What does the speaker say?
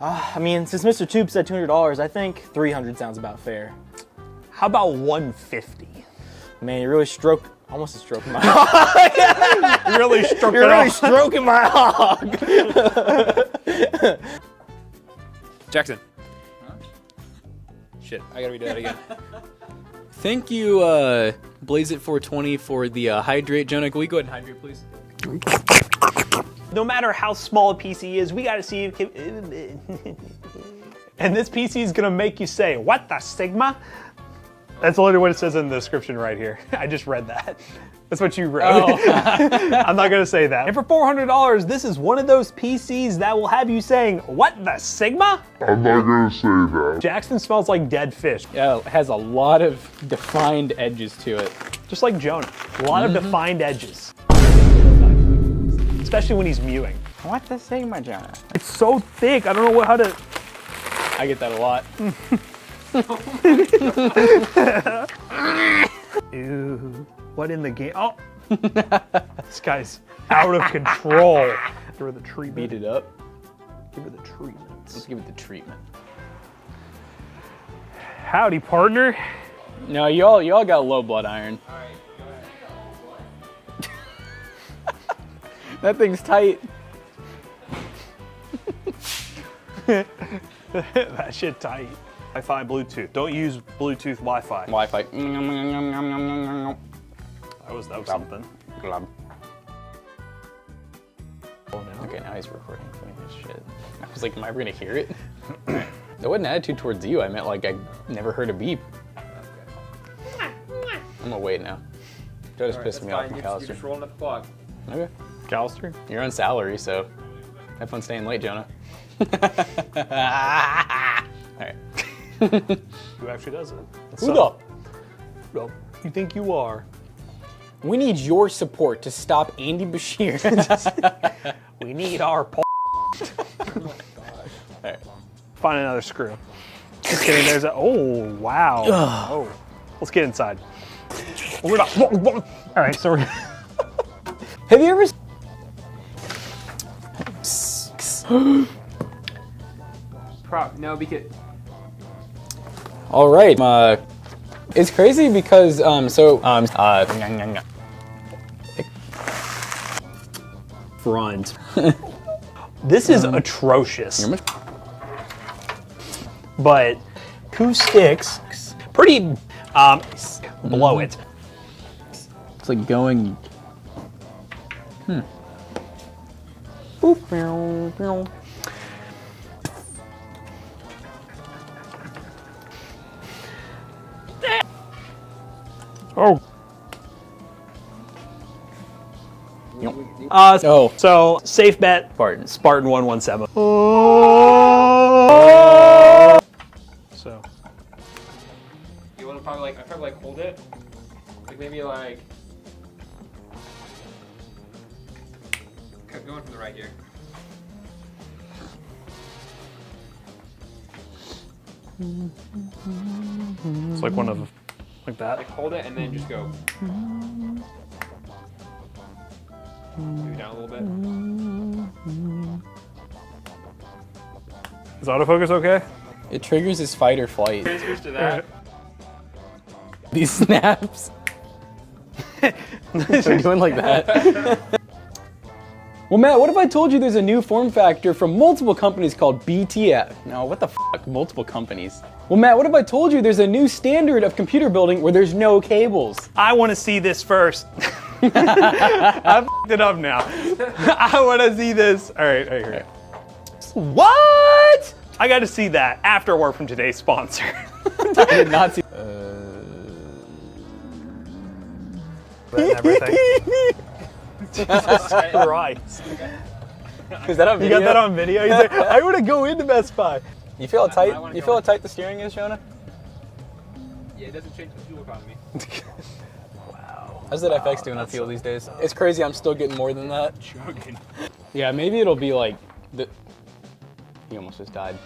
I mean, since Mr. Tube said $200, I think 300 sounds about fair. How about 150? Man, you really stroked, almost stroking my hog. You're really stroking my hog. Jackson. Huh? Shit, I gotta redo that again. Thank you, Blaze It 420 for the hydrate. Jonah, can we go ahead and hydrate, please? No matter how small a PC is, we gotta see if and this PC is gonna make you say, what the Sigma? That's literally what it says in the description right here. I just read that. That's what you wrote. Oh. I'm not gonna say that. And for $400, this is one of those PCs that will have you saying, what the Sigma? I'm not gonna say that. Jackson smells like dead fish. Yeah, it has a lot of defined edges to it. Just like Jonah, a lot of defined edges. Especially when he's mewing. What the Sigma, Jonah? It's so thick, I don't know how to... I get that a lot. Ew, what in the game? Oh, this guy's out of control. Give her the treatment. Beat it up. Give her the treatment. Let's give it the treatment. Howdy, partner. No, y'all got low blood iron. All right, go ahead. That thing's tight. That shit tight. Wi-Fi, Bluetooth. Don't use Bluetooth Wi-Fi. Wi-Fi. That was something. Glub. Okay, now he's recording for me this shit. I was like, am I ever gonna hear it? That wasn't an attitude towards you. I meant like I never heard a beep. I'm gonna wait now. Joe just pissed me off from You're just rolling up the clock. Okay. Callister? You're on salary, so have fun staying late, Jonah. Alright. Who actually does it? Who the? Well, you think you are. We need your support to stop Andy Bashir. We need our Alright. Find another screw. Just kidding, there's a, oh, wow. Oh, let's get inside. We're not, all right, so we're Have you ever Prop, no, because... All right. It's crazy because front. This is atrocious. But acoustics, pretty blow it. It's like going. Oh. So safe bet. Spartan 117. So. You want to probably like hold it, like maybe like. Going from the right here. It's like one of, like that. Like hold it and then just go. Maybe down a little bit. Is autofocus okay? It triggers his fight or flight. Transfers to that. These snaps. They're doing like that. Well, Matt, what if I told you there's a new form factor from multiple companies called BTF? No, what the fuck? Multiple companies. Well, Matt, what if I told you there's a new standard of computer building where there's no cables? I want to see this first. I f***ed it up now. I want to see this. All right, here. What? I got to see that after word from today's sponsor. I did not see. Everything. Jesus Christ. Is that on video? You got that on video? He's like, I want to go into Best Buy. You feel how tight? You feel how tight the steering is, Jonah? Yeah, it doesn't change the fuel economy. Wow. How's that FX doing on fuel these days? It's crazy. I'm still getting more than that. Yeah, maybe it'll be like the. He almost just died.